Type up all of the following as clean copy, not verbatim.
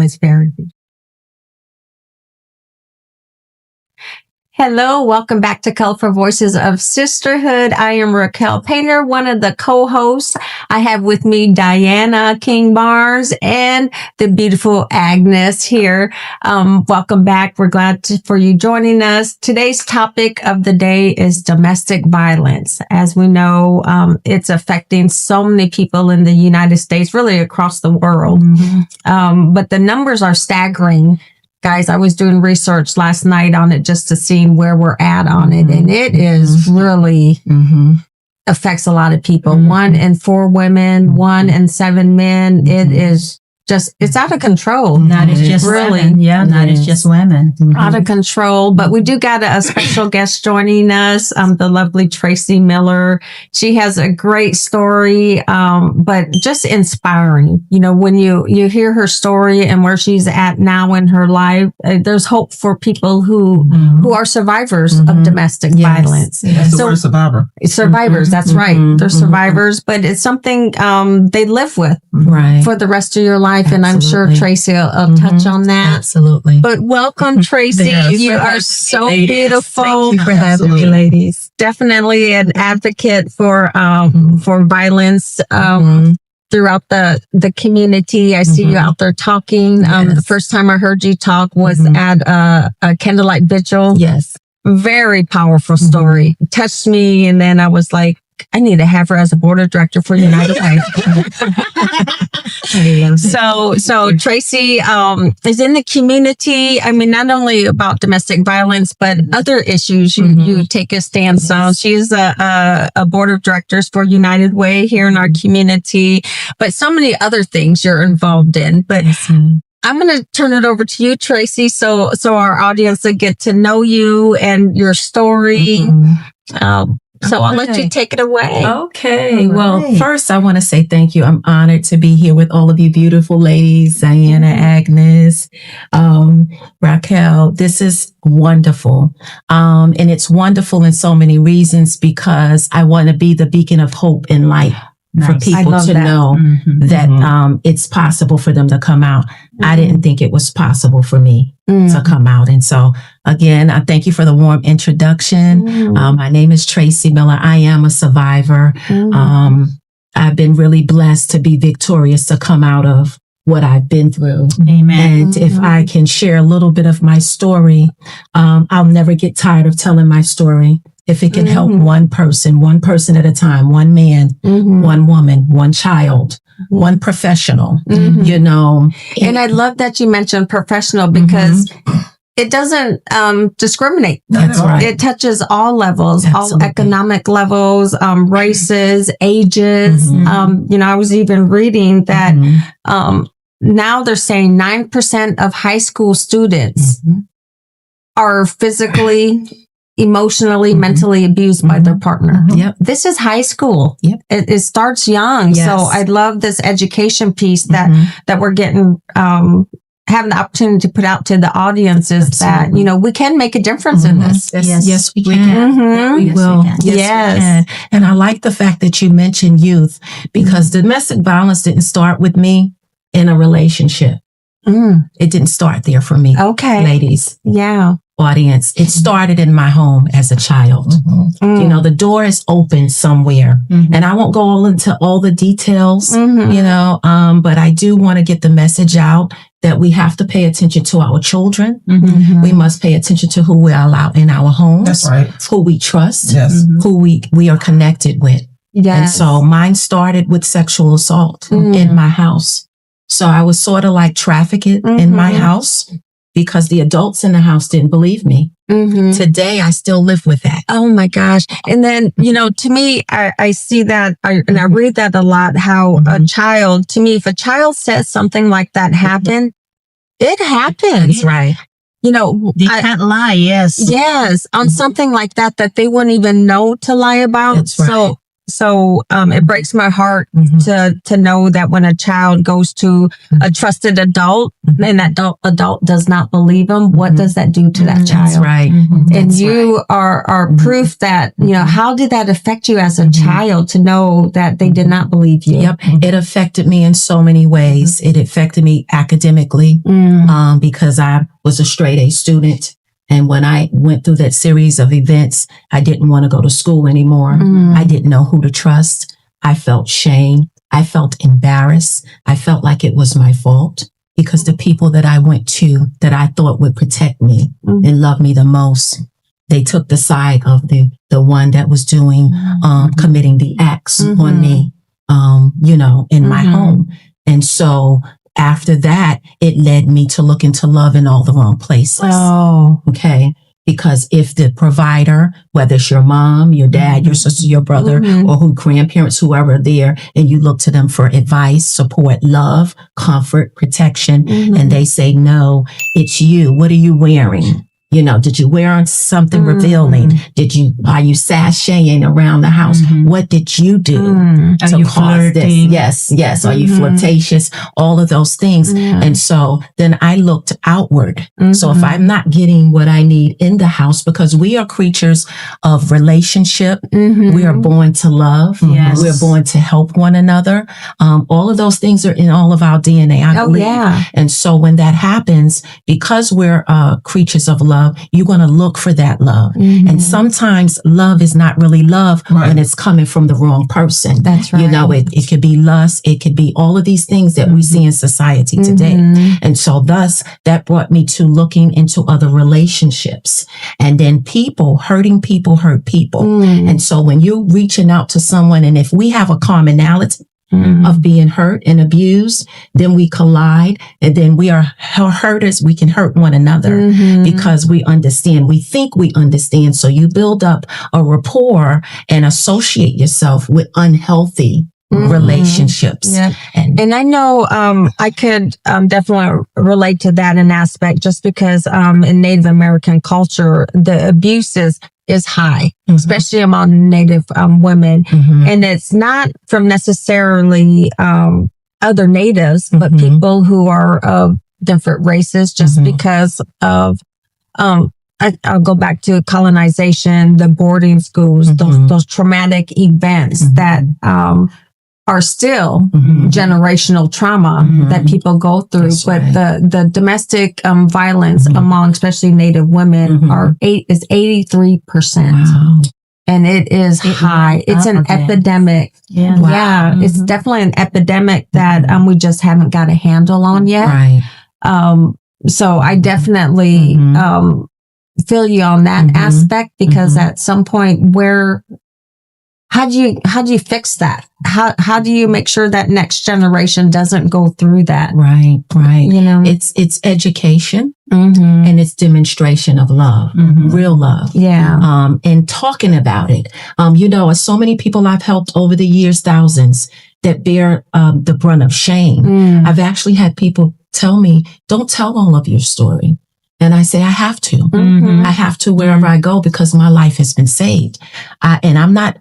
it's very beautiful. Hello, welcome back to Colorful Voices of Sisterhood. I am Raquel Painter, one of the co-hosts. I have with me Diana King-Barnes and the beautiful Agnes here. Welcome back. We're glad for you joining us. Today's topic of the day is domestic violence. As we know, it's affecting so many people in the United States, really across the world. But the numbers are staggering. Guys, I was doing research last night on it just to see where we're at on it. And it is really affects a lot of people. 1 in 4 women, 1 in 7 men. It is just, it's out of control. Not it's just really, women. Yeah, not it's just women. Out of control. But we do got a special guest joining us, the lovely Tracey Miller. She has a great story, but just inspiring. You know, when you hear her story and where she's at now in her life, there's hope for people who are survivors of domestic violence. That's the word survivor. Survivors, that's right. They're survivors, but it's something they live with for the rest of your life. And I'm sure Tracey will touch on that. Absolutely. But welcome, Tracey. You are so beautiful. Thank you for having me, ladies. Definitely an advocate for violence throughout the community. I see you out there talking. The first time I heard you talk was at a candlelight vigil. Yes. Very powerful story. It touched me, and then I was like, I need to have her as a board of director for United Way. So Tracey is in the community. I mean, not only about domestic violence, but other issues you take a stance on. She is a board of directors for United Way here in our community, but so many other things you're involved in. But I'm going to turn it over to you, Tracey, so our audience will get to know you and your story. So I'll let you take it away. Okay. Well, first I want to say thank you. I'm honored to be here with all of you beautiful ladies, Diana, Agnes, Raquel. This is wonderful. And it's wonderful in so many reasons because I want to be the beacon of hope and light. For people to know that it's possible for them to come out. I didn't think it was possible for me to come out. And so, again, I thank you for the warm introduction. My name is Tracey Miller. I am a survivor. I've been really blessed to be victorious to come out of what I've been through. Amen. And if I can share a little bit of my story, I'll never get tired of telling my story. If it can help one person at a time, one man, one woman, one child, one professional, you know. And I love that you mentioned professional because it doesn't discriminate. That's right. It touches all levels, all economic levels, races, ages. You know, I was even reading that now they're saying 9% of high school students are physically, emotionally, mentally abused by their partner. This is high school. It starts young. So I love this education piece that we're getting, having the opportunity to put out to the audiences that, you know, we can make a difference in this. Yes, we can. We will. Yes, we can. And I like the fact that you mentioned youth because domestic violence didn't start with me in a relationship. It didn't start there for me. Okay. Ladies. Yeah. Audience. It started in my home as a child. You know, the door is open somewhere. And I won't go into all the details, you know, but I do want to get the message out that we have to pay attention to our children. We must pay attention to who we allow in our homes. That's right. Who we trust. Who we are connected with. And so mine started with sexual assault in my house. So I was sort of like trafficked in my house because the adults in the house didn't believe me. Today, I still live with that. Oh my gosh. And then, you know, to me, I see that and I read that a lot, how a child, to me, if a child says something like that happened, it happens. That's right. You know, They can't lie. Yes. Yes. On something like that they wouldn't even know to lie about. That's right. So it breaks my heart to know that when a child goes to a trusted adult and that adult does not believe them, what does that do to that child? That's right. And you are proof that, how did that affect you as a child to know that they did not believe you? Yep. It affected me in so many ways. It affected me academically because I was a straight A student. And when I went through that series of events, I didn't want to go to school anymore. I didn't know who to trust. I felt shame. I felt embarrassed. I felt like it was my fault because the people that I went to that I thought would protect me and love me the most, they took the side of the one that was doing, committing the acts on me, in my home. And so after that, it led me to look into love in all the wrong places. Oh, okay. Because if the provider, whether it's your mom, your dad, your sister, your brother, or grandparents, whoever are there, and you look to them for advice, support, love, comfort, protection, and they say, no, it's you. What are you wearing? Did you wear something revealing? Are you sashaying around the house? What did you do to cause this? Yes. Are you flirtatious? All of those things. And so then I looked outward. So if I'm not getting what I need in the house, because we are creatures of relationship, we are born to love. Yes. We're born to help one another. All of those things are in all of our DNA, I believe. Yeah. And so when that happens, because we're creatures of love, you're going to look for that love. And sometimes love is not really love when it's coming from the wrong person. That's right. It could be lust. It could be all of these things that we see in society today. And so thus that brought me to looking into other relationships. And then hurting people hurt people. And so when you're reaching out to someone, and if we have a commonality of being hurt and abused, then we collide, and then we are hurters. We can hurt one another because we understand. We think we understand. So you build up a rapport and associate yourself with unhealthy relationships. Yeah. And I know I could definitely relate to that in aspect, just because in Native American culture, the abuse is high, especially among Native women. And it's not from necessarily other natives, but people who are of different races, just because of I'll go back to colonization, the boarding schools, those traumatic events that are still generational trauma that people go through. That's but right. the domestic violence among especially Native women is 83%. Wow. And it is high. It's an epidemic. Yeah. Wow. Yeah. It's definitely an epidemic that we just haven't got a handle on yet. Right. So I definitely feel you on that aspect, because at some point how do you fix that? How do you make sure that next generation doesn't go through that? Right. It's education and it's demonstration of love, real love. Yeah. And talking about it. So many people I've helped over the years, thousands, that bear the brunt of shame. I've actually had people tell me, don't tell all of your story. And I say, I have to. I have to wherever I go, because my life has been saved. And I'm not,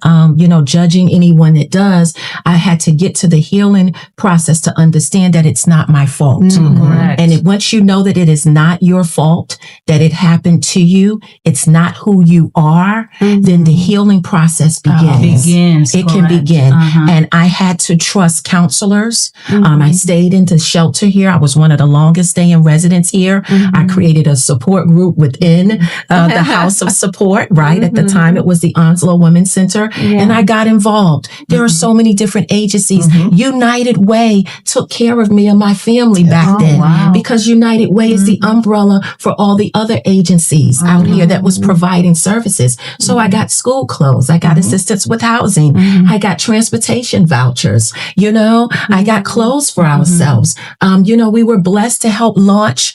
judging anyone that does. I had to get to the healing process to understand that it's not my fault. And once you know that it is not your fault, that it happened to you, it's not who you are, then the healing process begins. It can begin. And I had to trust counselors. I stayed in the shelter here. I was one of the longest staying residents here. I created a support group within the House of Support, right? At the time, it was the Onslow Women's Center. And I got involved. There are so many different agencies. United Way took care of me and my family back then, because United Way is the umbrella for all the other agencies out here that was providing services. So I got school clothes. I got assistance with housing. I got transportation vouchers. I got clothes for ourselves. We were blessed to help launch,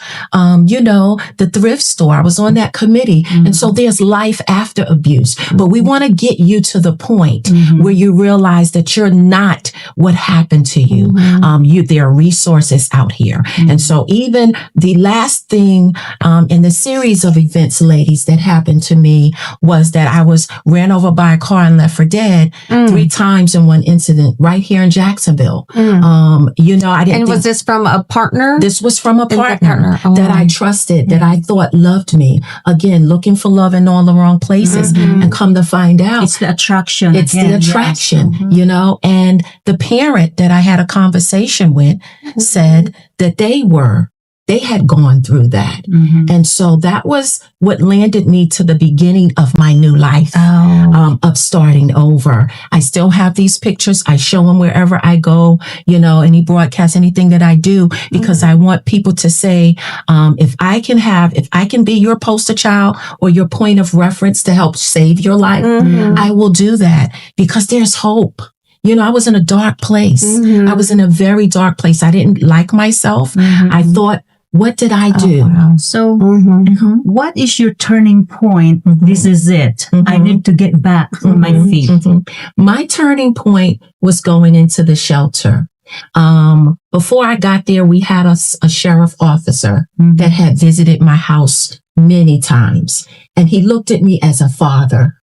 the thrift store. I was on that committee. And so there's life after abuse. But we want to get you to the point where you realize that you're not what happened to you. There are resources out here. And so even the last thing in the series of events, ladies, that happened to me was that I was ran over by a car and left for dead 3 times in one incident right here in Jacksonville. I didn't. And was this from a partner? This was from a partner that I trusted, that I thought loved me. Again, looking for love in all the wrong places, and come to find out, it's the attraction. It's the attraction, And the parent that I had a conversation with said that they had gone through that. And so that was what landed me to the beginning of my new life, of starting over. I still have these pictures. I show them wherever I go, any broadcast, anything that I do, because I want people to say, if I can be your poster child or your point of reference to help save your life, I will do that, because there's hope. I was in a dark place. I was in a very dark place. I didn't like myself. I thought, what did I do? So what is your turning point? This is it. I need to get back on my feet. My turning point was going into the shelter. Before I got there, we had a sheriff officer that had visited my house many times. And he looked at me as a father.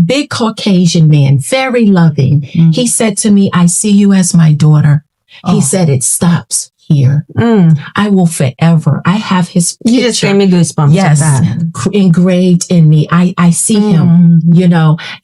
Big Caucasian man, very loving. He said to me, I see you as my daughter. He said, it stops here. I will forever. I have his picture. You just gave me goosebumps. Yes, engraved in me. I see him,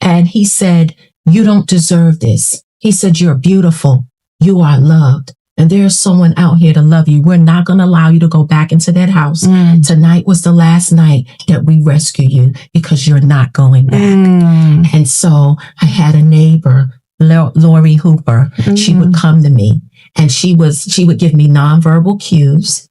and he said, you don't deserve this. He said, you're beautiful. You are loved. And there's someone out here to love you. We're not going to allow you to go back into that house. Tonight was the last night that we rescue you, because you're not going back. And so I had a neighbor, Lori Hooper. She would come to me, and she would give me nonverbal cues.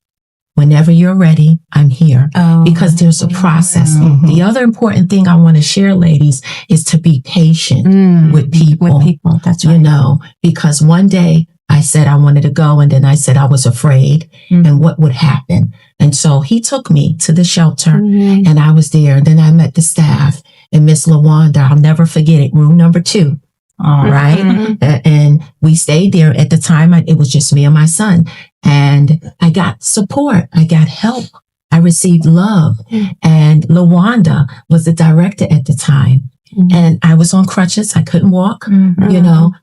Whenever you're ready, I'm here, because there's a process. The other important thing I want to share, ladies, is to be patient with people. That's right. Because one day I said I wanted to go, and then I said I was afraid and what would happen. And so he took me to the shelter, and I was there. And then I met the staff and Miss LaWanda. I'll never forget it. Room number 2. Right. And we stayed there. At the time, it was just me and my son. And I got support. I got help. I received love. And LaWanda was the director at the time. And I was on crutches. I couldn't walk,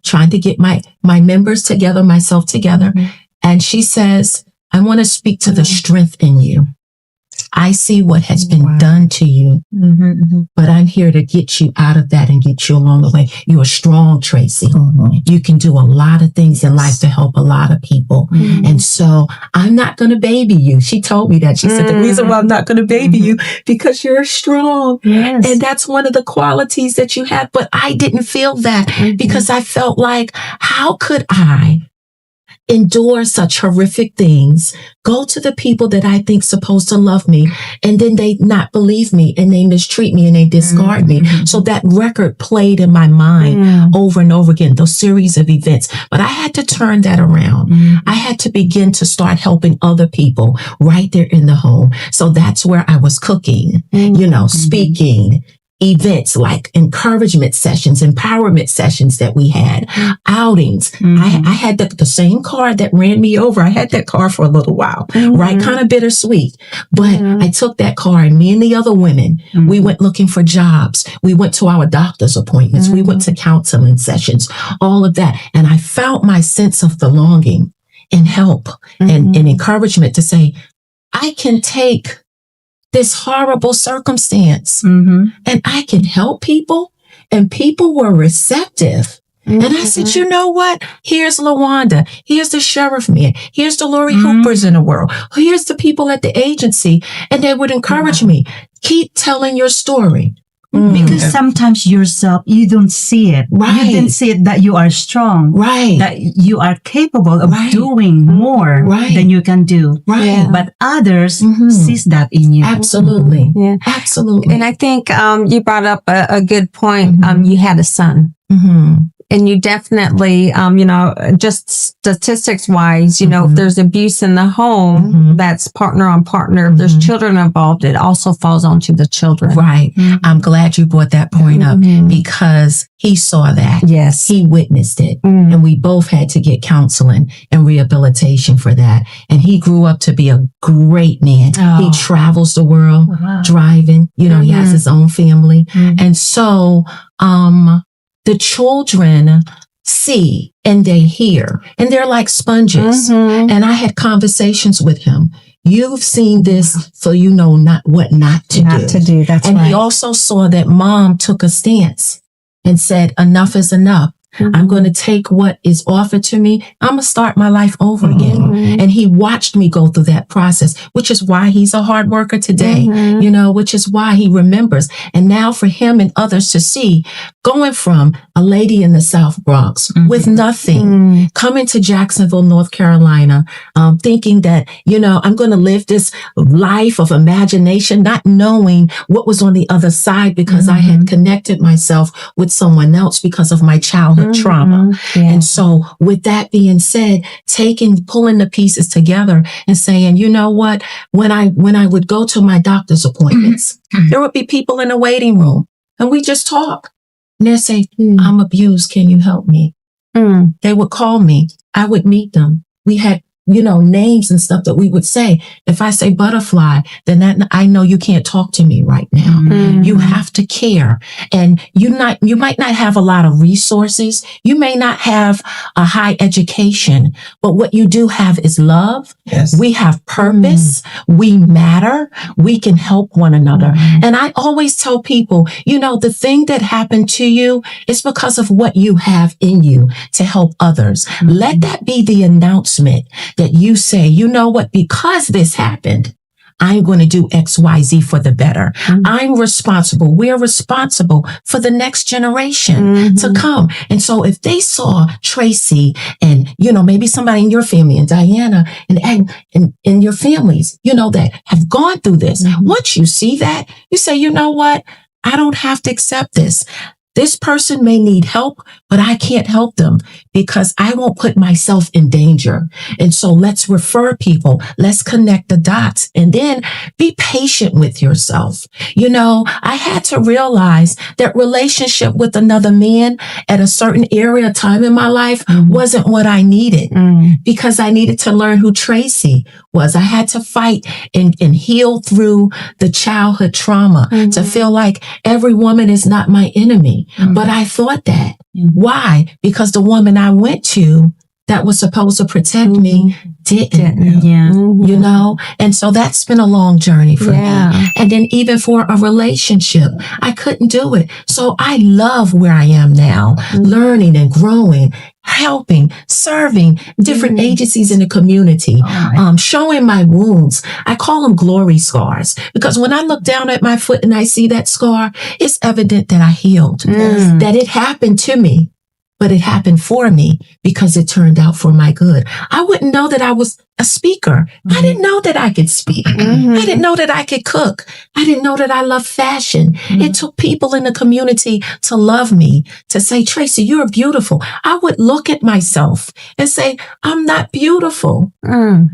trying to get my members together, myself together. And she says, I want to speak to the strength in you. I see what has been done to you, but I'm here to get you out of that and get you along the way. You are strong, Tracey. You can do a lot of things in life to help a lot of people. And so I'm not going to baby you. She told me that. She said, the reason why I'm not going to baby you, because you're strong. Yes. And that's one of the qualities that you have. But I didn't feel that, because I felt like, how could I endure such horrific things, go to the people that I think supposed to love me, and then they not believe me, and they mistreat me, and they discard me. So that record played in my mind over and over again, those series of events. But I had to turn that around. I had to begin to start helping other people right there in the home. So that's where I was cooking, speaking, events like encouragement sessions, empowerment sessions that we had, outings. I had the same car that ran me over. I had that car for a little while, right? Kind of bittersweet. But I took that car, and me and the other women, we went looking for jobs. We went to our doctor's appointments. We went to counseling sessions, all of that. And I found my sense of belonging and help and encouragement to say, I can take this horrible circumstance and I can help people, and people were receptive. And I said, you know what? Here's LaWanda. Here's the sheriff man. Here's the Lori Hoopers in the world. Here's the people at the agency. And they would encourage me. Keep telling your story. Because sometimes yourself, you don't see it. Right. You don't see it that you are strong. Right. That you are capable of doing more than you can do. Right. Yeah. But others sees that in you. Absolutely. Yeah. Absolutely. And I think you brought up a good point. You had a son. And you definitely, just statistics wise, if there's abuse in the home, that's partner on partner. If there's children involved, it also falls onto the children. Right. I'm glad you brought that point up because he saw that. Yes. He witnessed it. And we both had to get counseling and rehabilitation for that. And he grew up to be a great man. Oh. He travels the world driving. He has his own family. And so, the children see and they hear, and they're like sponges. And I had conversations with him. You've seen this, so you know what not to do. That's and right. he also saw that mom took a stance and said, enough is enough. I'm going to take what is offered to me. I'm going to start my life over again. And he watched me go through that process, which is why he's a hard worker today, which is why he remembers. And now for him and others to see, going from a lady in the South Bronx with nothing, coming to Jacksonville, North Carolina, thinking that, I'm going to live this life of imagination, not knowing what was on the other side because I had connected myself with someone else because of my childhood trauma. And so with that being said, pulling the pieces together and saying, you know what, when I would go to my doctor's appointments, there would be people in the waiting room and we just talk and they'd say, I'm abused. Can you help me? They would call me. I would meet them. We had names and stuff that we would say. If I say butterfly, then I know you can't talk to me right now. You have to care. And you might not have a lot of resources. You may not have a high education, but what you do have is love. Yes. We have purpose. We matter. We can help one another. And I always tell people, the thing that happened to you is because of what you have in you to help others. Let that be the announcement that you say, you know what, because this happened, I'm going to do X, Y, Z for the better. I'm responsible. We're responsible for the next generation to come. And so if they saw Tracey and, maybe somebody in your family and Diana and your families, that have gone through this, once you see that, you say, you know what, I don't have to accept this. This person may need help, but I can't help them because I won't put myself in danger. And so let's refer people. Let's connect the dots and then be patient with yourself. I had to realize that relationship with another man at a certain area, time in my life wasn't what I needed because I needed to learn who Tracey was. I had to fight and heal through the childhood trauma to feel like every woman is not my enemy. But I thought that. Why? Because the woman I went to that was supposed to protect me didn't. And so that's been a long journey for me. And then even for a relationship, I couldn't do it. So I love where I am now, learning and growing, helping, serving different agencies in the community, showing my wounds. I call them glory scars because when I look down at my foot and I see that scar, it's evident that I healed, that it happened to me. But it happened for me because it turned out for my good. I wouldn't know that I was a speaker. I didn't know that I could speak. I didn't know that I could cook. I didn't know that I love fashion. It took people in the community to love me, to say, Tracey, you're beautiful. I would look at myself and say, I'm not beautiful. I'm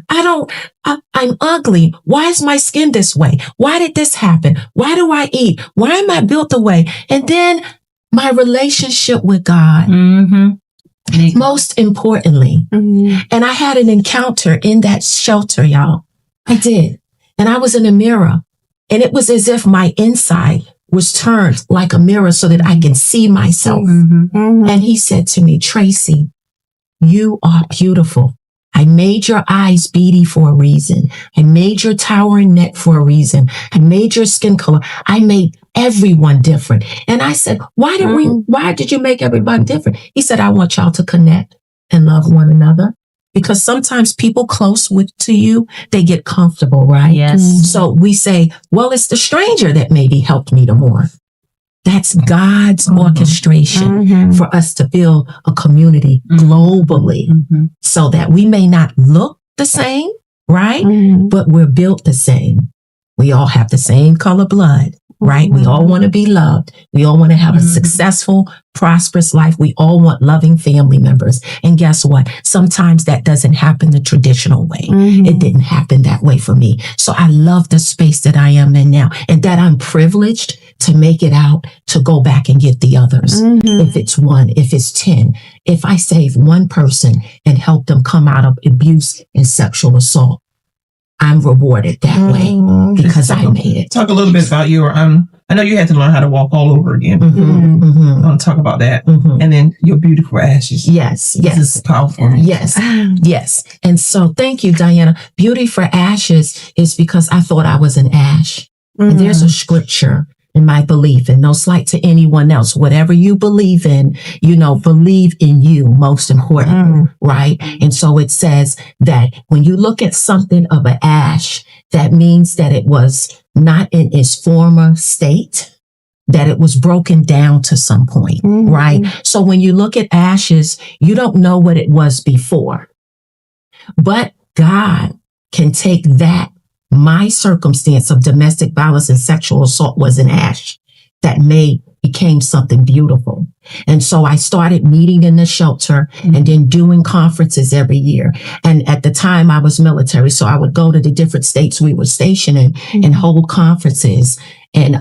ugly. Why is my skin this way? Why did this happen? Why do I eat? Why am I built the way? And then my relationship with God, most importantly. And I had an encounter in that shelter, y'all. I did. And I was in a mirror. And it was as if my inside was turned like a mirror so that I can see myself. And he said to me, Tracey, you are beautiful. I made your eyes beady for a reason. I made your towering neck for a reason. I made your skin color. I made everyone different. And I said, why did you make everybody different? He said, I want y'all to connect and love one another. Because sometimes people close to you, they get comfortable, right? Yes. So we say, well, it's the stranger that maybe helped me the more. That's God's orchestration for us to build a community globally so that we may not look the same, right? But we're built the same. We all have the same color blood. right? We all want to be loved. We all want to have a successful, prosperous life. We all want loving family members. And guess what? Sometimes that doesn't happen the traditional way. It didn't happen that way for me. So I love the space that I am in now, and that I'm privileged to make it out, to go back and get the others. If it's 1, if it's 10, if I save one person and help them come out of abuse and sexual assault, I'm rewarded that way because I made it. Talk a little bit about your, I know you had to learn how to walk all over again. I want to talk about that. And then your beautiful ashes. Yes. This is powerful. Yes. And so thank you, Diana. Beauty for ashes is because I thought I was an ash. And there's a scripture in my belief, and no slight to anyone else. Whatever you believe in, believe in you, most important, right? And so it says that when you look at something of an ash, that means that it was not in its former state, that it was broken down to some point, right? So when you look at ashes, you don't know what it was before, but God can take that. My circumstance of domestic violence and sexual assault was an ash that became something beautiful. And so I started meeting in the shelter and then doing conferences every year. And at the time I was military, so I would go to the different states we were stationed in and hold conferences and,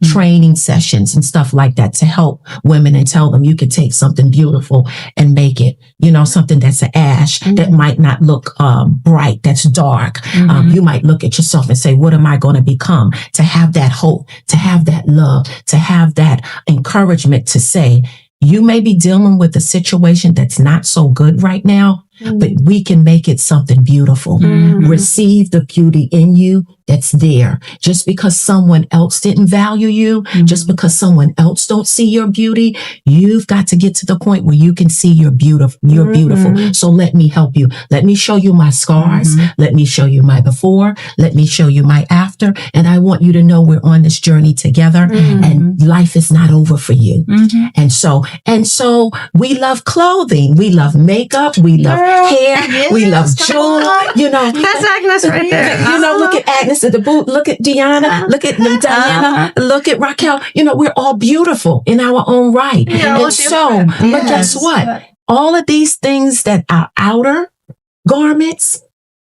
training sessions and stuff like that to help women and tell them you could take something beautiful and make it, something that's an ash that might not look bright, that's dark. You might look at yourself and say, what am I going to become? To have that hope, to have that love, to have that encouragement to say, you may be dealing with a situation that's not so good right now, but we can make it something beautiful. Receive the beauty in you that's there. Just because someone else didn't value you, just because someone else don't see your beauty, you've got to get to the point where you can see you're beautiful. You're beautiful. So let me help you. Let me show you my scars. Let me show you my before. Let me show you my after. And I want you to know we're on this journey together and life is not over for you. And so we love clothing. We love makeup. We love hair. We love jewelry. That's Agnes right there. Look at Agnes at the boot. Look at Deanna. Look at Diana. Look at Raquel. We're all beautiful in our own right. And so, but guess what? All of these things that are outer garments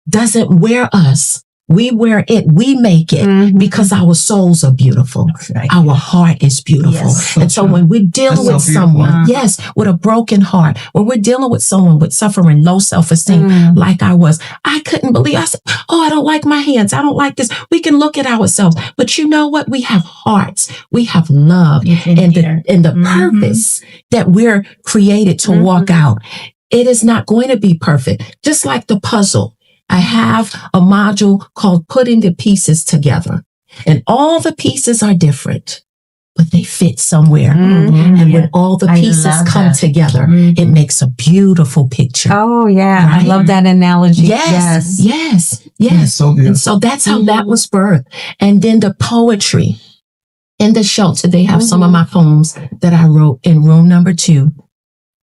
doesn't wear us. We wear it. We make it because our souls are beautiful. Right. Our heart is beautiful. Yes, and so when we're dealing with someone, with a broken heart, when we're dealing with someone with suffering, low self-esteem, like I was, I couldn't believe. I said, I don't like my hands. I don't like this. We can look at ourselves, but you know what? We have hearts. We have love and the purpose that we're created to walk out. It is not going to be perfect. Just like the puzzle. I have a module called Putting the Pieces Together. And all the pieces are different, but they fit somewhere. And when all the pieces come together, it makes a beautiful picture. Oh, yeah. Right? I love that analogy. Yes. So beautiful. And so that's how that was birthed. And then the poetry in the shelter, they have some of my poems that I wrote in room number 2.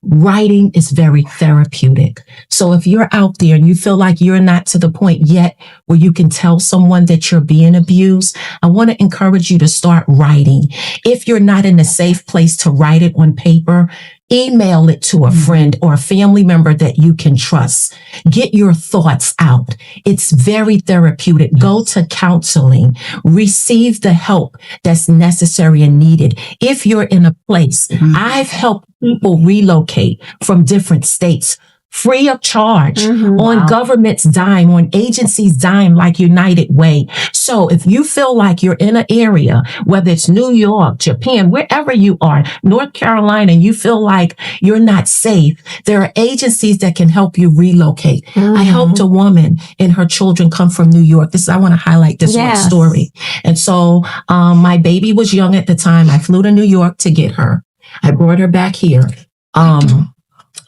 Writing is very therapeutic. So if you're out there and you feel like you're not to the point yet where you can tell someone that you're being abused, I want to encourage you to start writing. If you're not in a safe place to write it on paper, email it to a friend or a family member that you can trust. Get your thoughts out. It's very therapeutic. Go to counseling. Receive the help that's necessary and needed. If you're in a place, I've helped people relocate from different states free of charge on government's dime, on agencies' dime like United Way. So if you feel like you're in an area, whether it's New York, Japan, wherever you are, North Carolina, and you feel like you're not safe, there are agencies that can help you relocate. I helped a woman and her children come from New York. I want to highlight this one story. And so my baby was young at the time. I flew to New York to get her. I brought her back here.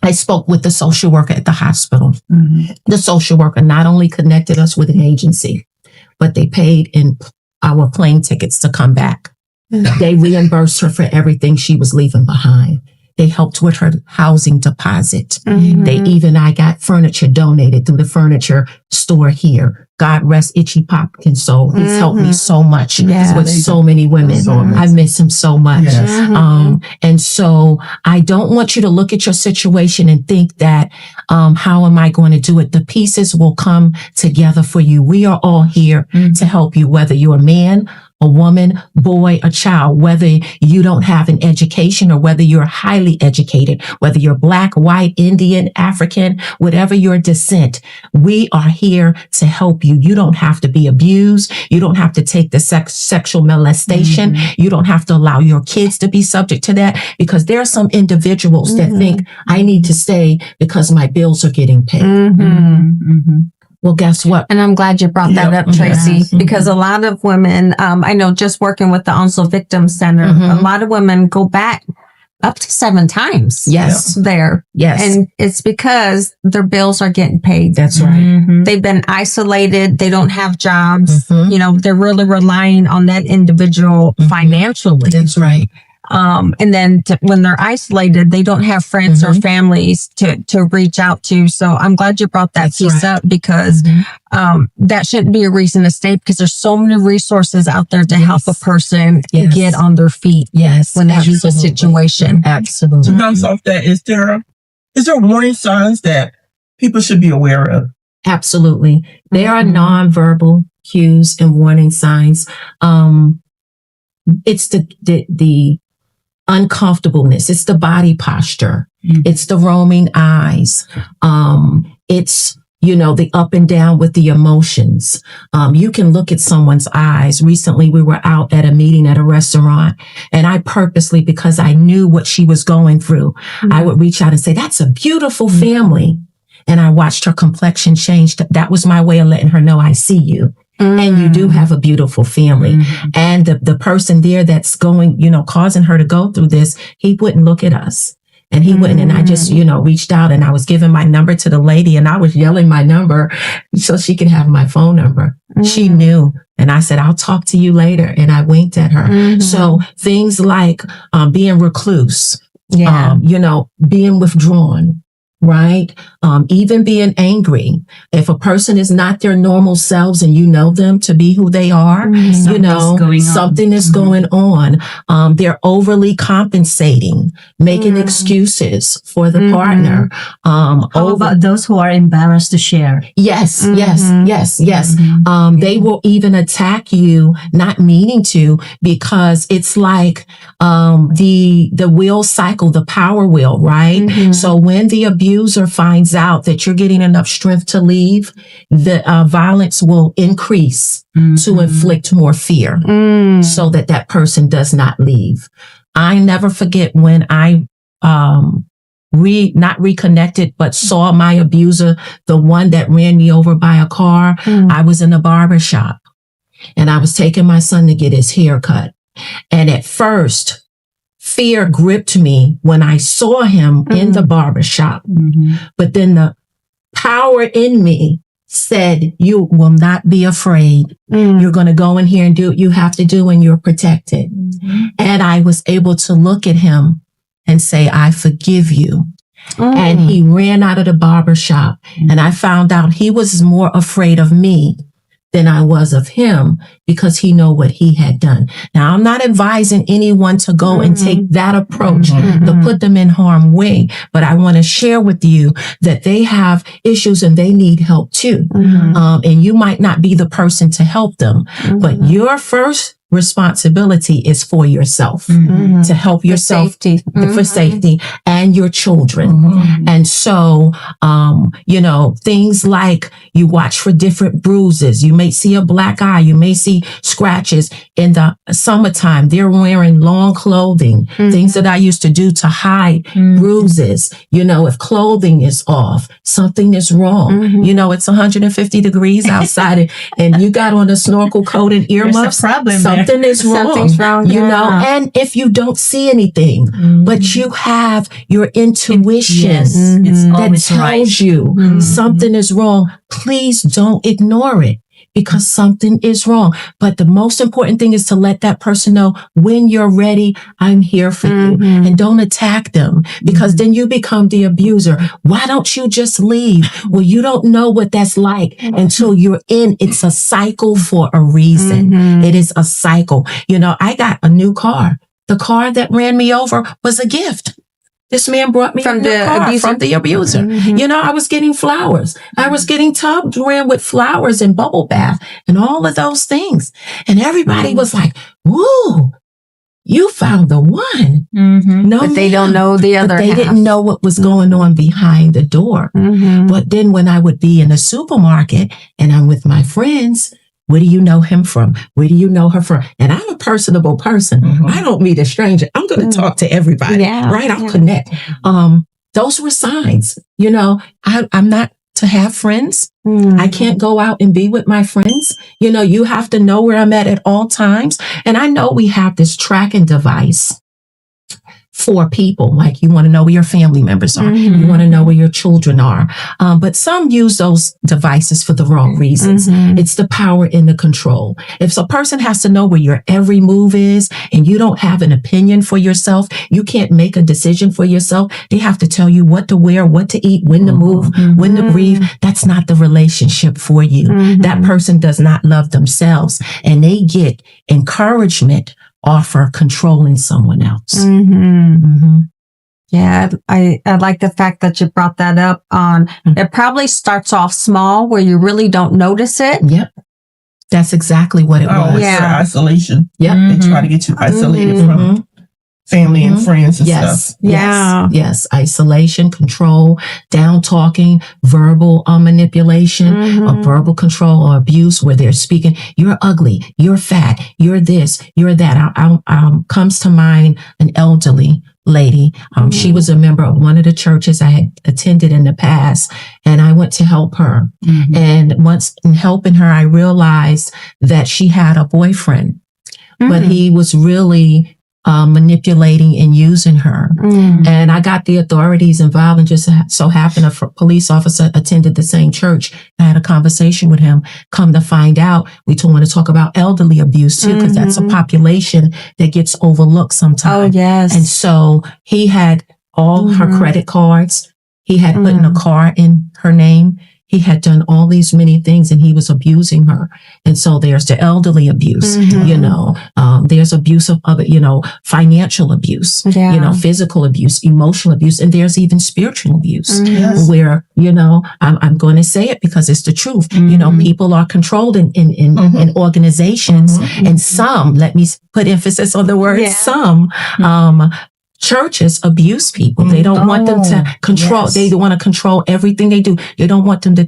I spoke with the social worker at the hospital. The social worker not only connected us with an agency, but they paid in our plane tickets to come back. They reimbursed her for everything she was leaving behind. They helped with her housing deposit. Mm-hmm. I got furniture donated through the furniture store here. God rest Itchy Popkins soul. He's helped me so much with so many women. I miss him so much. Yes. And so I don't want you to look at your situation and think that, how am I going to do it? The pieces will come together for you. We are all here to help you, whether you're a man, a woman, boy, a child, whether you don't have an education or whether you're highly educated, whether you're Black, white, Indian, African, whatever your descent, we are here to help you. You don't have to be abused. You don't have to take the sexual molestation. You don't have to allow your kids to be subject to that, because there are some individuals that think I need to stay because my bills are getting paid. Well, guess what? And I'm glad you brought that up, Tracey, because a lot of women, I know just working with the Onslow Victim Center, a lot of women go back up to 7 times. Yes. There. Yes. And it's because their bills are getting paid. That's right. They've been isolated. They don't have jobs. You know, they're really relying on that individual financially. That's right. And then when they're isolated, they don't have friends or families to reach out to. So I'm glad you brought that piece up, because that shouldn't be a reason to stay, because there's so many resources out there to help a person get on their feet when they have a situation. Absolutely. To bounce off that, is there warning signs that people should be aware of? Absolutely. There are nonverbal cues and warning signs. It's the uncomfortableness. It's the body posture. It's the roaming eyes. It's, the up and down with the emotions. You can look at someone's eyes. Recently, we were out at a meeting at a restaurant, and I purposely, because I knew what she was going through, I would reach out and say, "That's a beautiful family." And I watched her complexion change. That was my way of letting her know I see you. And you do have a beautiful family. And the person there that's going, causing her to go through this, he wouldn't look at us. And he wouldn't. And I just, reached out, and I was giving my number to the lady, and I was yelling my number so she could have my phone number. She knew. And I said, "I'll talk to you later." And I winked at her. So things like being recluse, being withdrawn. Right? Even being angry. If a person is not their normal selves and you know them to be who they are, something is going on. They're overly compensating, making excuses for the partner. How about those who are embarrassed to share? Yes. They will even attack you, not meaning to, because it's like the wheel cycle, the power wheel, right? So when the abuser finds out that you're getting enough strength to leave, the violence will increase to inflict more fear so that person does not leave. I never forget when I not reconnected, but saw my abuser, the one that ran me over by a car. I was in a barber shop, and I was taking my son to get his hair cut. And at first, fear gripped me when I saw him in the barbershop. But then the power in me said, "You will not be afraid. You're going to go in here and do what you have to do, and you're protected." And I was able to look at him and say, "I forgive you." And he ran out of the barbershop. And I found out he was more afraid of me than I was of him, because he knew what he had done. Now, I'm not advising anyone to go and take that approach to put them in harm's way, but I want to share with you that they have issues and they need help too. And you might not be the person to help them, but your first responsibility is for yourself, to help yourself for safety and your children. And so, things like you watch for different bruises. You may see a black eye. You may see scratches. In the summertime, they're wearing long clothing, things that I used to do to hide bruises. If clothing is off, something is wrong. It's 150 degrees outside and you got on a snorkel coat and earmuffs. Something is wrong. Something's wrong. And if you don't see anything, but you have your intuition that tells you something is wrong, please don't ignore it. because something is wrong. But the most important thing is to let that person know when you're ready, I'm here for you. And don't attack them, because then you become the abuser. Why don't you just leave? Well, you don't know what that's like until you're in. It's a cycle for a reason. It is a cycle. You know, I got a new car. The car that ran me over was a gift. This man brought me from the abuser. You know, I was getting flowers. I was getting tubs ran with flowers and bubble bath and all of those things. And everybody was like, woo, you found the one. No, but they don't know the other They half. didn't know what was going on behind the door. But then when I would be in the supermarket and I'm with my friends, where do you know him from? Where do you know her from? And I'm a personable person. I don't meet a stranger. I'm going to talk to everybody, right? I'll connect. Those were signs. You know, I'm not to have friends. I can't go out and be with my friends. You know, you have to know where I'm at all times. And I know we have this tracking device for people. Like, you want to know where your family members are. You want to know where your children are. But some use those devices for the wrong reasons. It's the power in the control. If a person has to know where your every move is and you don't have an opinion for yourself, you can't make a decision for yourself. They have to tell you what to wear, what to eat, when to move, when to breathe. That's not the relationship for you. That person does not love themselves, and they get encouragement offer controlling someone else. Yeah, I like the fact that you brought that up on, it probably starts off small where you really don't notice it. Yep. That's exactly what it was. Yeah. Isolation. Yep. They try to get you isolated from family and friends and stuff. Yes. Isolation, control, down talking, verbal manipulation, or verbal control or abuse, where they're speaking, you're ugly, you're fat, you're this, you're that. Comes to mind an elderly lady. She was a member of one of the churches I had attended in the past, and I went to help her. And once in helping her, I realized that she had a boyfriend, but he was really manipulating and using her. And I got the authorities involved, and just so happened a police officer attended the same church. I had a conversation with him. Come to find out, we want to talk about elderly abuse too, because that's a population that gets overlooked sometimes. Oh, yes. And so he had all her credit cards. He had put in a car in her name. He had done all these many things, and he was abusing her. And so there's the elderly abuse, you know, there's abuse of other, you know, financial abuse, you know, physical abuse, emotional abuse, and there's even spiritual abuse where, you know, I'm going to say it because it's the truth. You know, people are controlled in organizations, and some, let me put emphasis on the word some, churches abuse people. They don't want them to control. They want to control everything they do. They don't want them to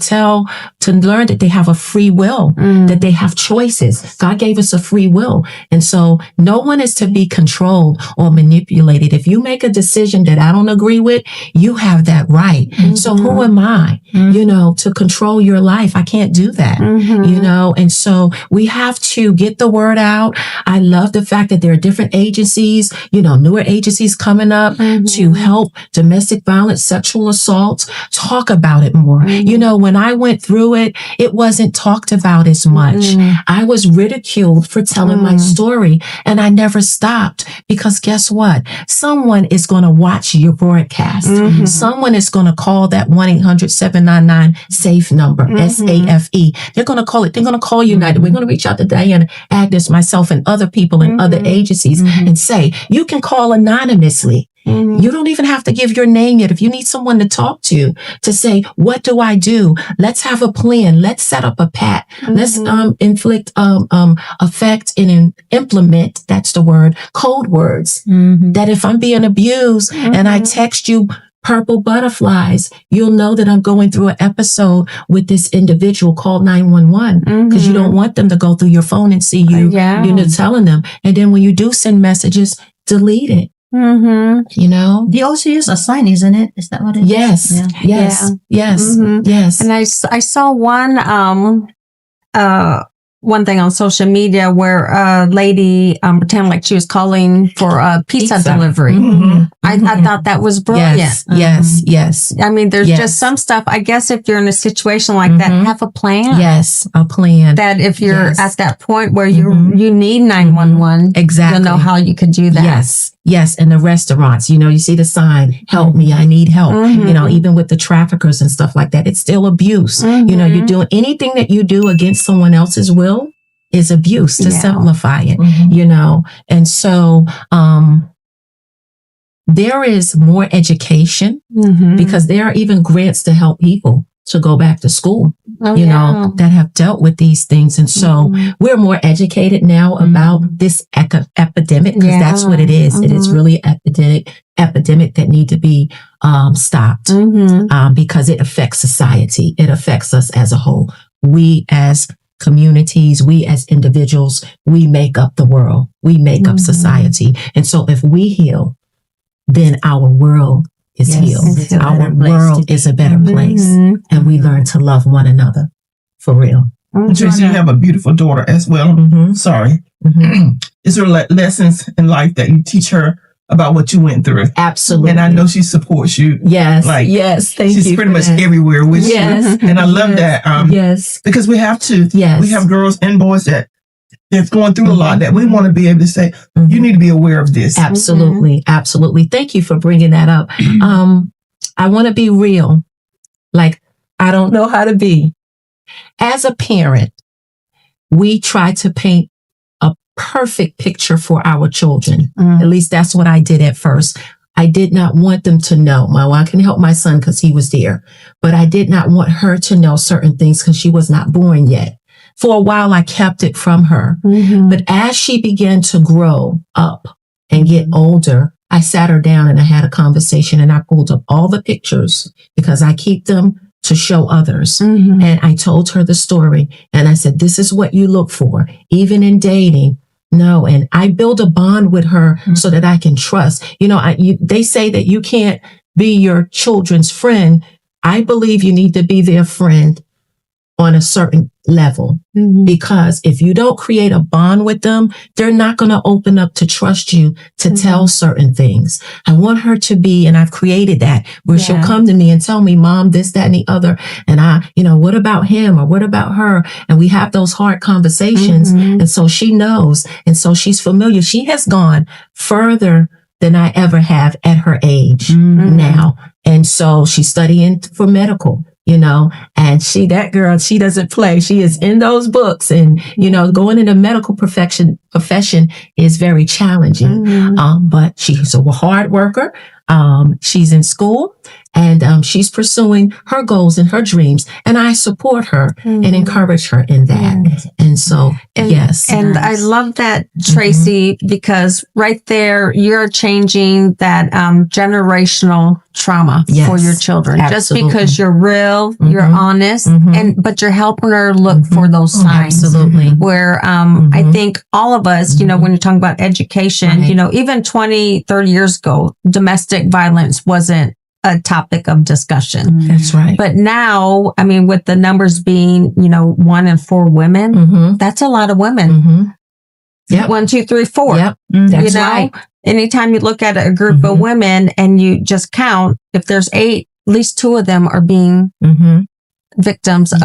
learn that they have a free will, that they have choices. God gave us a free will. And so no one is to be controlled or manipulated. If you make a decision that I don't agree with, you have that right. So who am I, you know, to control your life? I can't do that, you know? And so we have to get the word out. I love the fact that there are different agencies, you know, newer agencies coming up to help domestic violence, sexual assault, talk about it more. You know, when I went through it, it wasn't talked about as much. I was ridiculed for telling my story, and I never stopped, because guess what? Someone is going to watch your broadcast. Someone is going to call that 1-800-799-SAFE number, SAFE. They're going to call it. They're going to call United. We're going to reach out to Diana, Agnes, myself, and other people in other agencies and say, you can call anonymously. You don't even have to give your name yet. If you need someone to talk to say, what do I do? Let's have a plan. Let's set up a PAT. Let's inflict effect and implement, that's the word, code words. That if I'm being abused and I text you purple butterflies, you'll know that I'm going through an episode with this individual. Call 911, because you don't want them to go through your phone and see you, you know, telling them. And then when you do send messages, delete it. You know, they also use a sign, isn't it? Is that what it is? Yes. Yes. And I saw one one thing on social media where a lady pretended like she was calling for a pizza delivery. I thought that was brilliant. Yes. I mean, there's just some stuff. I guess if you're in a situation like that, have a plan. Yes, a plan. That if you're at that point where you need 911, exactly, you'll know how you could do that. Yes. And the restaurants, you see the sign, help me, I need help. Even with the traffickers and stuff like that, it's still abuse. You do anything that you do against someone else's will is abuse, to simplify it, And so, there is more education because there are even grants to help people to go back to school, that have dealt with these things. And so we're more educated now about this epidemic, because that's what it is. It is really epidemic that need to be stopped because it affects society. It affects us as a whole. We as communities, we as individuals, we make up the world. We make up society. And so if we heal, then our world is healed. Our world is a better place. And we learn to love one another for real. Tracey, you have a beautiful daughter as well. Sorry. Is there lessons in life that you teach her about what you went through? Absolutely. And I know she supports you. Yes. Thank you. She's pretty much everywhere with you. And I love that. Because we have to. We have girls and boys that's going through a lot that we want to be able to say, you need to be aware of this. Absolutely. Thank you for bringing that up. I want to be real. Like, I don't know how to be. As a parent, we try to paint a perfect picture for our children. At least that's what I did at first. I did not want them to know. Well, I can help my son because he was there, but I did not want her to know certain things because she was not born yet. For a while, I kept it from her. But as she began to grow up and get older, I sat her down and I had a conversation, and I pulled up all the pictures because I keep them to show others. And I told her the story, and I said, this is what you look for, even in dating. No, and I build a bond with her so that I can trust. They say that you can't be your children's friend. I believe you need to be their friend on a certain level, because if you don't create a bond with them, they're not going to open up to trust you to tell certain things. I want her to be, and I've created that, where she'll come to me and tell me, Mom, this, that, and the other. And what about him, or what about her? And we have those hard conversations. And so she knows. And so she's familiar. She has gone further than I ever have at her age now. And so she's studying for medical. And that girl, she doesn't play. She is in those books, and, going in the medical profession is very challenging. But she's a hard worker. She's in school, and she's pursuing her goals and her dreams. And I support her and encourage her in that. And so, yes. And I love that, Tracey, because right there, you're changing that generational trauma for your children. Absolutely. Just because you're real, you're honest, but you're helping her look for those signs. Absolutely. Where I think all of us, when you're talking about education, even 20, 30 years ago, domestic violence wasn't a topic of discussion. That's right. But now, with the numbers being, 1 in 4 women, that's a lot of women. Yep. 1, 2, 3, 4. Yep. That's right. Anytime you look at a group of women and you just count, if there's 8, at least 2 of them are being victims of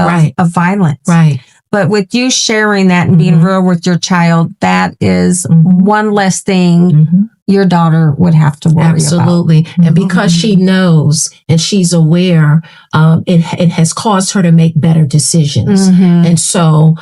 violence. Right. But with you sharing that and being real with your child, that is one less thing your daughter would have to worry about. Absolutely. And because she knows and she's aware, it has caused her to make better decisions. And so,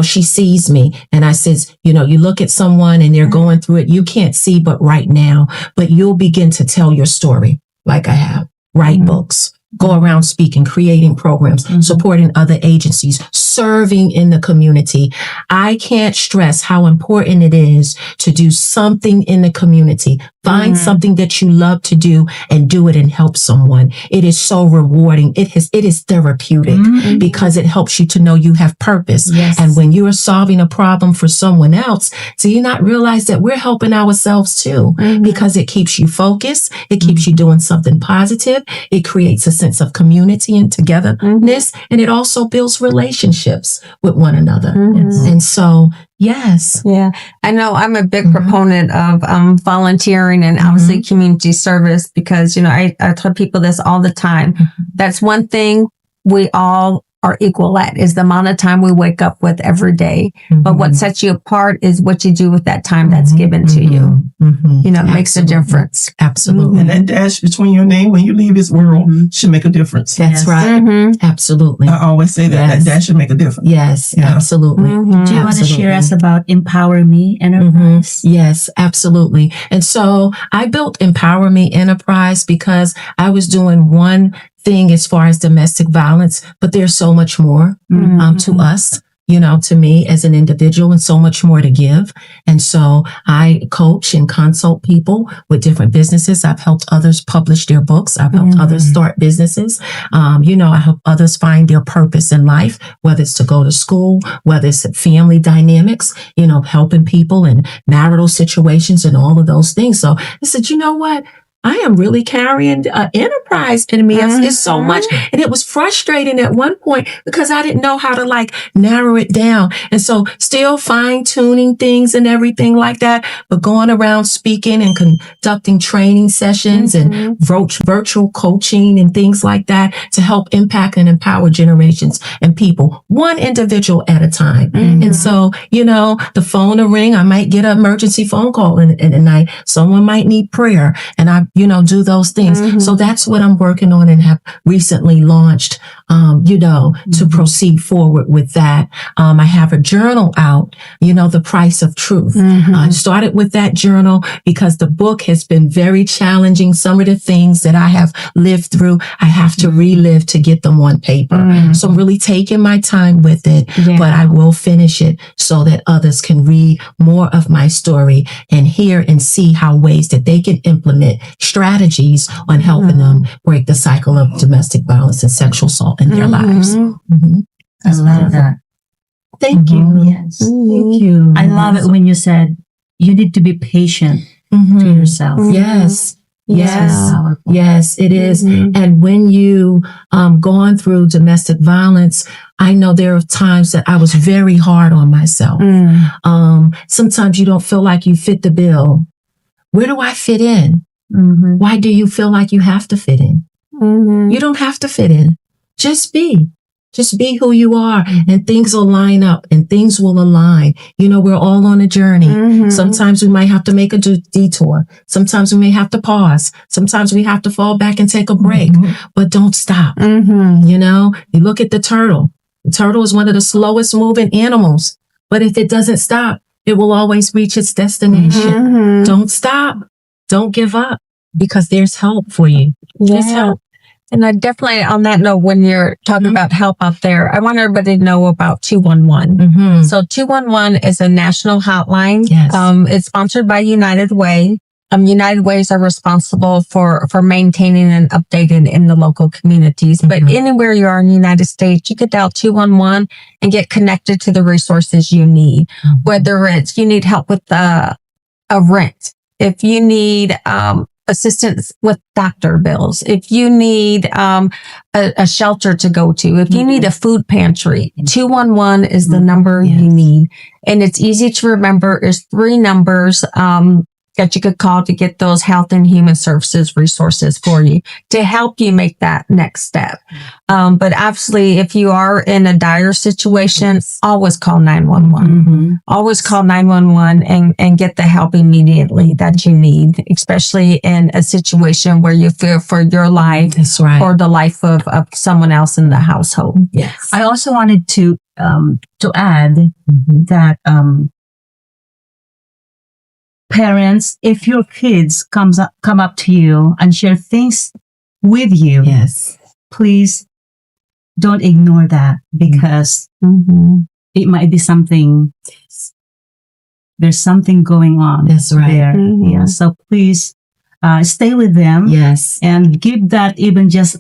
she sees me, and I says, you look at someone and they're going through it, you can't see but right now, but you'll begin to tell your story like I have. Write books. Go around speaking, creating programs, supporting other agencies, serving in the community. I can't stress how important it is to do something in the community, Find something that you love to do and do it and help someone. It is so rewarding. It is therapeutic because it helps you to know you have purpose. Yes. And when you are solving a problem for someone else, do you not realize that we're helping ourselves too? Because it keeps you focused. It keeps you doing something positive. It creates a sense of community and togetherness. And it also builds relationships with one another. And so, yes. Yeah. I know I'm a big proponent of volunteering and obviously community service because, I tell people this all the time. That's one thing we all are equal at is the amount of time we wake up with every day. But what sets you apart is what you do with that time that's given to you. It makes a difference. Absolutely. And that dash between your name when you leave this world should make a difference. That's right. Absolutely. I always say that. That dash should make a difference. Yes, absolutely. Do you want to share us about Empower Me Enterprise? Yes, absolutely. And so I built Empower Me Enterprise because I was doing one thing as far as domestic violence, but there's so much more to us, to me as an individual and so much more to give. And so I coach and consult people with different businesses. I've helped others publish their books. I've helped others start businesses. I help others find their purpose in life, whether it's to go to school, whether it's family dynamics, helping people in marital situations and all of those things. So I said, you know what? I am really carrying enterprise in me. It's so much. And it was frustrating at one point because I didn't know how to narrow it down. And so still fine tuning things and everything like that, but going around speaking and conducting training sessions and virtual coaching and things like that to help impact and empower generations and people, one individual at a time. And so, the phone will ring. I might get an emergency phone call in the night. Someone might need prayer. And I do those things. So that's what I'm working on and have recently launched, to proceed forward with that. I have a journal out, The Price of Truth. I started with that journal because the book has been very challenging. Some of the things that I have lived through, I have to relive to get them on paper. So I'm really taking my time with it, but I will finish it so that others can read more of my story and hear and see how ways that they can implement strategies on helping them break the cycle of domestic violence and sexual assault in their lives. I love that. Thank you. Yes. Thank you. I love it when you said you need to be patient to yourself. Yes. Yes. Powerful. Yes, it is. And when you gone through domestic violence, I know there are times that I was very hard on myself. Sometimes you don't feel like you fit the bill. Where do I fit in? Why do you feel like you have to fit in? You don't have to fit in. Just be who you are and things will line up and things will align. We're all on a journey. Sometimes we might have to make a detour. Sometimes we may have to pause. Sometimes we have to fall back and take a break, but don't stop. You look at the turtle. The turtle is one of the slowest moving animals, but if it doesn't stop, it will always reach its destination. Don't stop. Don't give up because there's help for you. There's help. And I definitely, on that note, when you're talking about help out there, I want everybody to know about 211. So 211 is a national hotline. Yes. It's sponsored by United Way. United Ways are responsible for maintaining and updating in the local communities. But anywhere you are in the United States, you could dial 211 and get connected to the resources you need. Whether it's you need help with a rent, if you need assistance with doctor bills, if you need a shelter to go to, if you need a food pantry, 211 is the number you need. And it's easy to remember. It's 3 numbers that you could call to get those health and human services resources for you to help you make that next step. But obviously, if you are in a dire situation, always call 911. Always call 911 and get the help immediately that you need, especially in a situation where you fear for your life or the life of someone else in the household. Yes. I also wanted to add that parents, if your kids come up to you and share things with you, please don't ignore that because it might be something there's something going on. That's right. There. Mhm. Yeah. So please stay with them. Yes. And give that even just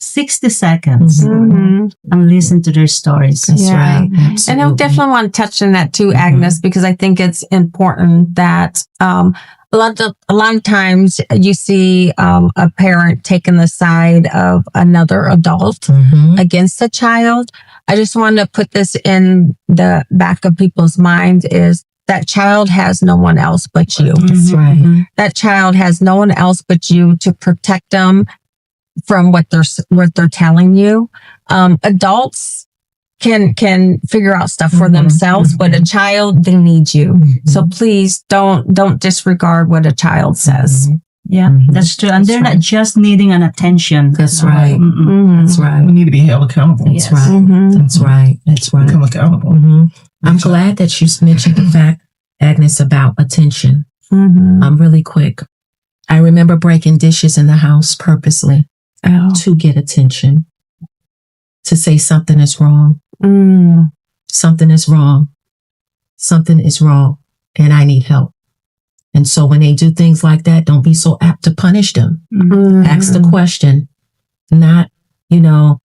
60 seconds Mhm. and listen to their stories. That's Yeah. right. And I Absolutely. definitely want to touch on that too, Agnes, because I think it's important that a lot of times you see a parent taking the side of another adult Mhm. against a child. I just want to put this in the back of people's minds is that child has no one else but you. That's right. That child has no one else but you to protect them from what they're telling you. Adults can figure out stuff for themselves, but a child, they need you. So please don't disregard what a child says. Yeah, that's true. And they're not just needing an attention. That's right. That's right. We need to be held accountable. That's right. That's right. That's right. Become accountable. I'm glad that you mentioned the fact, Agnes, about attention. Really quick. I remember breaking dishes in the house purposely to get attention, to say something is wrong. Something is wrong. Something is wrong, and I need help. And so when they do things like that, don't be so apt to punish them. Ask the question, not,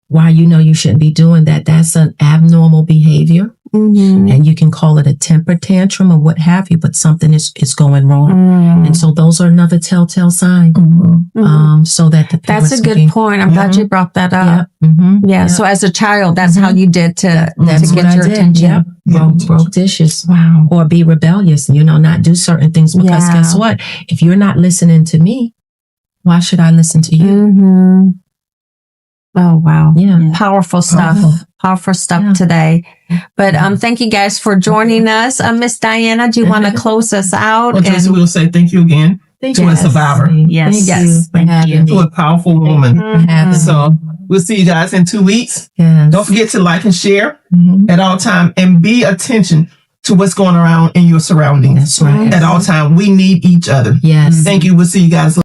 why you shouldn't be doing that. That's an abnormal behavior. And you can call it a temper tantrum or what have you, but something is going wrong. And so those are another telltale sign. So that the parents That's a good point. I'm glad you brought that up. Yeah. So as a child, that's how you did to get your attention. Broke dishes. Wow. Or be rebellious, not do certain things because guess what? If you're not listening to me, why should I listen to you? Oh, wow. Yeah. Powerful stuff. Powerful stuff today. But thank you guys for joining us. Miss Diana, do you want to close us out? Well, Tracey, we'll say thank you again to a survivor. Yes. Thank you. To a powerful woman. So we'll see you guys in 2 weeks. Don't forget to like and share at all time and be attention to what's going around in your surroundings. That's right. At all time. We need each other. Yes. Thank you. We'll see you guys later.